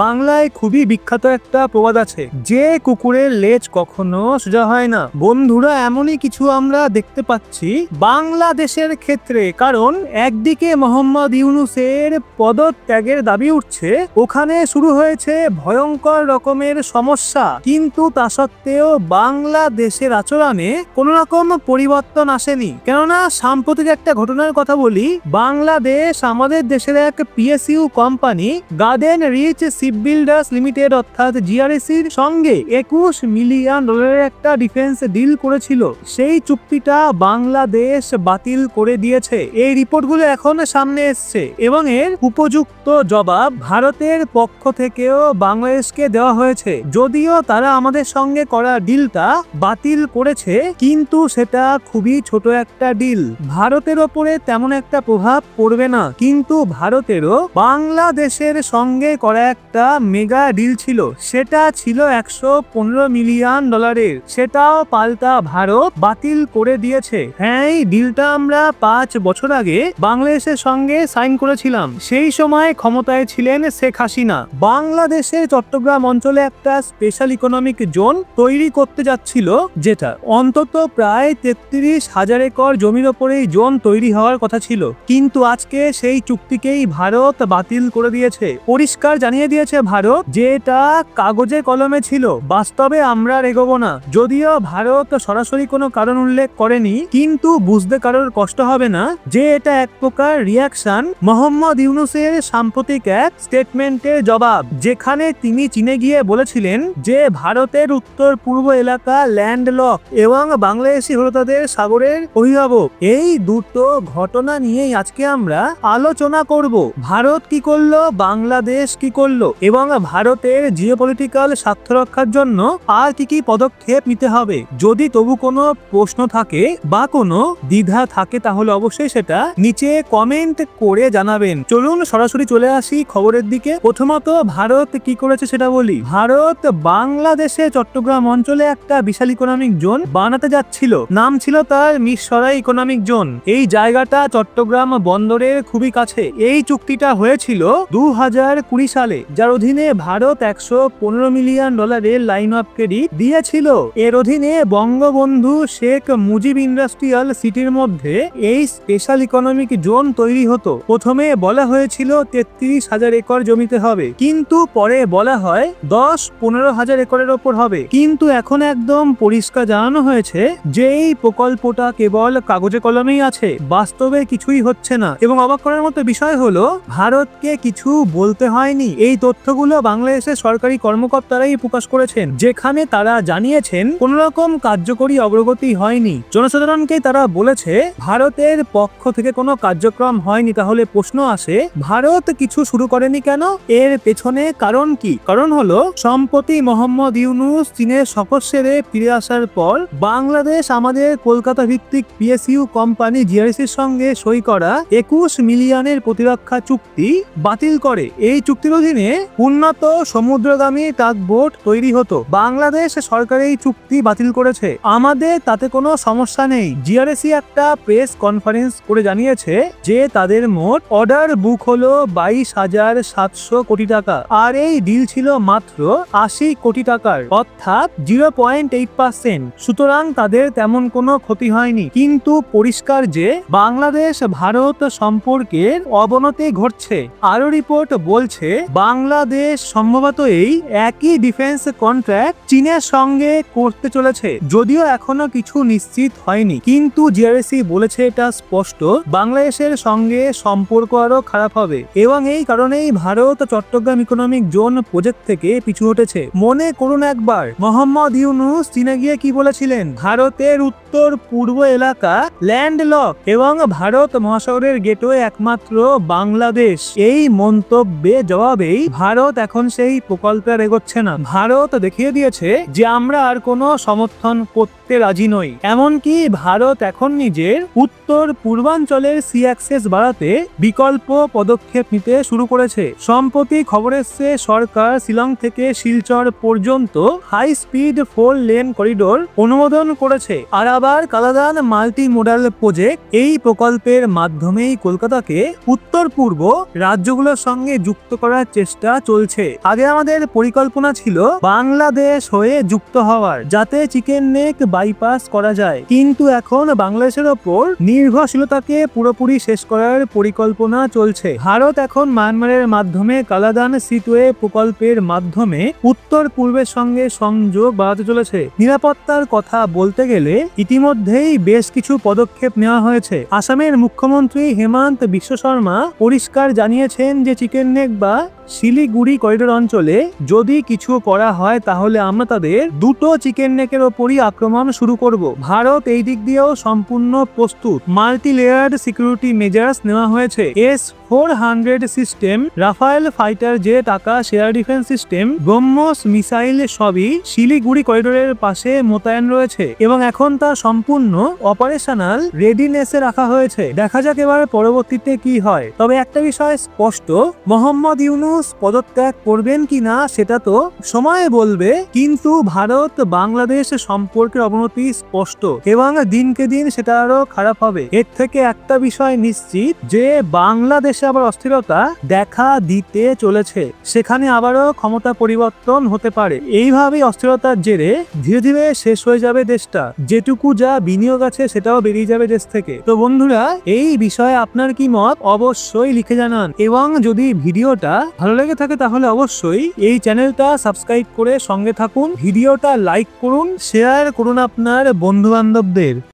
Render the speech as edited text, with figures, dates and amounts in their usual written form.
বাংলায় খুবই বিখ্যাত একটা প্রবাদ আছে যে কুকুরের লেজ কখনো সোজা হয় না। বন্ধুরা, এমনই কিছু আমরা দেখতে পাচ্ছি বাংলাদেশের ক্ষেত্রে। কারণ একদিকে মোহাম্মদ ইউনূসের পদত্যাগের দাবি উঠছে, ওখানে শুরু হয়েছে ভয়ঙ্কর রকমের সমস্যা, কিন্তু তা সত্ত্বেও বাংলাদেশের আচরণে কোনো রকম পরিবর্তন আসেনি। কেননা সাম্প্রতিক একটা ঘটনার কথা বলি, বাংলাদেশ আমাদের দেশের এক PSU company Garden Reach Shipbuilders Limited অর্থাৎ জিআরএসির সঙ্গে $21 মিলিয়ন একটা ডিফেন্স ডিল করেছিল। সেই চুক্তিটা বাংলাদেশ বাতিল করে দিয়েছে। এই রিপোর্টগুলো এখন সামনে এসছে এবং এর উপযুক্ত জবাব ভারতের পক্ষ থেকেও বাংলাদেশকে দেওয়া হয়েছে। যদিও তারা আমাদের সঙ্গে করা ডিলটা বাতিল করেছে, কিন্তু সেটা খুবই ছোট একটা ডিল, ভারতের ওপরে তেমন একটা প্রভাব পড়বে না। কিন্তু ভারতেরও বাংলাদেশের সঙ্গে করা একটা মেগা ডিল ছিল, সেটা ছিল $115 মিলিয়ন। সেটাও পাল্টা ভারত বাতিল করে দিয়েছে। হ্যাঁ, এই ডিলটা আমরা 5 বছর আগে বাংলাদেশের সঙ্গে সাইন করেছিলাম। সেই সময় ক্ষমতায় ছিলেন শেখ হাসিনা। বাংলাদেশের চট্টগ্রাম অঞ্চলে একটা স্পেশাল ইকোনমিক জোন তৈরি করতে যাচ্ছিল, যেটা অন্তত প্রায় 33,000 একর জমির ওপরে এই জোন তৈরি হওয়ার কথা ছিল। কিন্তু আজকে সেই চুক্তিকেই ভারত বাতিল করে দিয়েছে। পরিষ্কার জানিয়ে দিয়েছে ভারত যে এটা কাগজে কলমে ছিল, বাস্তবে আমরা আর এগোবো না। যদিও ভারত সরাসরি কোনো কারণ উল্লেখ করেনি, কিন্তু বুঝতে কারোর কষ্ট হবে না যে এটা এক প্রকার রিয়াকশন মোহাম্মদ ইউনূসের সাম্প্রতিক এক স্টেটমেন্টের জবাব, যেখানে তিনি চীনে গিয়ে বলেছিলেন যে ভারতের উত্তর পূর্ব এলাকা ল্যান্ডলক এবং বাংলাদেশি হলো তাদের সাগরের অভিভাবক। এই দুটো ঘটনা নিয়েই আজকে আমরা আলোচনা করব। ভারত কি করলো, বাংলাদেশ কি করলো এবং ভারতের জিওপলিটিক্যাল স্বার্থ রক্ষার জন্য আর কি পদক্ষেপ নিতে হবে। যদি তবু কোনো প্রশ্ন থাকে বা কোনো দ্বিধা থাকে তাহলে অবশ্যই সেটা নিচে কমেন্ট করে জানাবেন। চলুন সরাসরি চলে আসি খবরের দিকে। প্রথমত ভারত কি করেছে সেটা বলি। ভারত বাংলাদেশে চট্টগ্রাম অঞ্চলে একটা বিশাল ইকোনমিক জোন বানাতে যাচ্ছিল, নাম ছিল তার মিরসরাই ইকোনমিক জোন। এই জায়গাটা চট্টগ্রাম বন্দরের খুবই কাছে। এই চুক্তিটা হয়েছিল 2020 সালে, যার অধীনে Bharat $115 million line of credit দিয়েছিল। এর অধীনে বঙ্গবন্ধু শেখ মুজিব ইন্ডাস্ট্রিয়াল সিটির মধ্যে এই স্পেশাল ইকোনমিক জোন তৈরি হতো। প্রথমে বলা হয়েছিল 33,000 একর জমিতে হবে, কিন্তু পরে বলা হয় 10-15,000 একরের ওপর হবে। কিন্তু এখন একদম পরিষ্কার জানানো হয়েছে যে এই প্রকল্পটা কেবল কাগজে কলমেই আছে, বাস্তবে কিছুই হচ্ছে না। এবং অবাক করার মতো বিষয় হলো ভারতকে কিছু বলতে হয়নি। এই তথ্যগুলো বাংলাদেশের সরকারি কর্মকর্তারাই প্রকাশ করেছেন, যেখানে তারা জানিয়েছেন কোন রকম কার্যকরী অগ্রগতি হয়নি। জনসাধারণকে তারা বলেছে ভারতের পক্ষ থেকে কোনো কার্যক্রম হয়নি। তাহলে প্রশ্ন আসে, ভারত কিছু শুরু করেনি কেন? এর পেছনে কারণ কি? কারণ হলো সম্প্রতি মোহাম্মদ ইউনূস চীনের সফর সেরে ফিরে আসার পর বাংলাদেশ আমাদের কলকাতা ভিত্তিক পিএসইউ কোম্পানি জিআরএসির সঙ্গে সই করা 21 মিলিয়নের প্রতিরক্ষা চুক্তি বাতিল করে। এই চুক্তির অধীনে উন্নত সমুদ্রগামী টাগবোট তৈরি হতো। বাংলাদেশ সরকার এই চুক্তি বাতিল করেছে, আমাদের তাতে কোনো সমস্যা নেই। জিআরএসি একটা প্রেস কনফারেন্স করে জানিয়েছে যে তাদের মোট অর্ডার বুক হলো 22,700 কোটি টাকা, আর এই ডিল ছিল মাত্র 80 কোটি টাকার, অর্থাৎ 0.8%। সুতরাং তাদের তেমন কোনো ক্ষতি হয়নি। কিন্তু পরিষ্কার যে বাংলাদেশ ভারত সম্পর্কের অবনতি ঘটছে। আরো রিপোর্ট বলছে বাংলাদেশ সম্ভবত এই একই ডিফেন্স কন্ট্রাক্ট চীনের সঙ্গে করতে চলেছে, যদিও এখনো কিছু নিশ্চিত হয়নি। কিন্তু জিআরএসি বলেছে এটা স্পষ্ট বাংলাদেশের সঙ্গে সম্পর্ক আরো খারাপ হবে এবং এই কারণেই Bharat Chattogram economic zone project থেকে পিছু হটেছে। মনে করুন একবার মোহাম্মদ ইউনূস চীনে গিয়ে কি বলেছিলেন, ভারতের উত্তর পূর্ব এলাকা ল্যান্ডলক এবং ভারত মহাসাগরের গেটওয়ে একমাত্র বাংলাদেশ। এই মন্তব্যে জবাবেই ভারত এখন সেই প্রকল্পে এগোচ্ছে না। ভারত দেখিয়ে দিয়েছে যে আমরা আর কোনো সমর্থন করতে রাজি নই। এমনকি ভারত এখন নিজের উত্তর পূর্বাঞ্চলের সি অ্যাক্সেস বাড়াতে বিকল্প পদক্ষেপ নিতে শুরু করেছে। সম্প্রতি খবর এসছে সরকার শিলং থেকে শিলচর পর্যন্ত হাই স্পিড 4 লেন করিডোর অনুমোদন করেছে। আর আবার কালাদান মাল্টি মোডাল প্রজেক্ট, এই প্রকল্পের মাধ্যমেই কলকাতাকে উত্তর পূর্ব রাজ্যগুলোর সঙ্গে যুক্ত করার চেষ্টা চেষ্টা চলছে। আগে আমাদের পরিকল্পনা ছিল বাংলাদেশ হয়ে যুক্ত হওয়ার, যাতে চিকেন নেক বাইপাস করা যায়, কিন্তু এখন বাংলাদেশের ওপর নির্ভরশীলতাকে পুরোপুরি শেষ করার পরিকল্পনা চলছে। ভারত এখন মায়ানমারের মাধ্যমে কালাদান সিটওয়ে প্রকল্পের মাধ্যমে উত্তর পূর্বের সঙ্গে সংযোগ বাড়াতে চলেছে। নিরাপত্তার কথা বলতে গেলে ইতিমধ্যেই বেশ কিছু পদক্ষেপ নেওয়া হয়েছে। আসামের মুখ্যমন্ত্রী হেমন্ত বিশ্ব শর্মা পরিষ্কার জানিয়েছেন যে চিকেন নেক বা শিলিগুড়ি করিডোর অঞ্চলে যদি কিছু করা হয় তাহলে আমরা তাদের দুটো চিকেন নেকের ওপরই আক্রমণ শুরু করব। ভারত এই দিক দিয়েও সম্পূর্ণ প্রস্তুত। মাল্টি লেয়ার্ড সিকিউরিটি মেজার্স নেওয়া হয়েছে। S-400 system, Rafale fighter jet, Akash air defence system, BrahMos missile সবই শিলিগুড়ি করিডোরের পাশে মোতায়েন রয়েছে এবং এখন তা সম্পূর্ণ অপারেশনাল রেডিনেসে রাখা হয়েছে। দেখা যাক এবার পরবর্তীতে কি হয়। তবে একটা বিষয় স্পষ্ট, মোহাম্মদ ইউনূস পদত্যাগ করবেন কিনা সেটা তো সময় বলবে, কিন্তু ভারত বাংলাদেশ সম্পর্কের অবনতি স্পষ্ট এবং দিনকে দিন সেটা আরো খারাপ হবে। এর থেকে একটা বিষয় নিশ্চিত যে বাংলাদেশে আবার অস্থিরতা দেখা দিতে চলেছে, সেখানে আবারও ক্ষমতা পরিবর্তন হতে পারে। এইভাবেই অস্থিরতার জেরে ধীরে ধীরে শেষ হয়ে যাবে দেশটা, যেটুকু যা বিনিয়োগ আছে সেটাও বেরিয়ে যাবে দেশ থেকে। তো বন্ধুরা, এই বিষয়ে আপনার কি মত অবশ্যই লিখে জানান, এবং যদি ভিডিওটা ভালো লেগে থাকে তাহলে অবশ্যই এই চ্যানেলটা সাবস্ক্রাইব করে সঙ্গে থাকুন, ভিডিওটা লাইক করুন, শেয়ার করুন আপনার বন্ধু বান্ধবদের।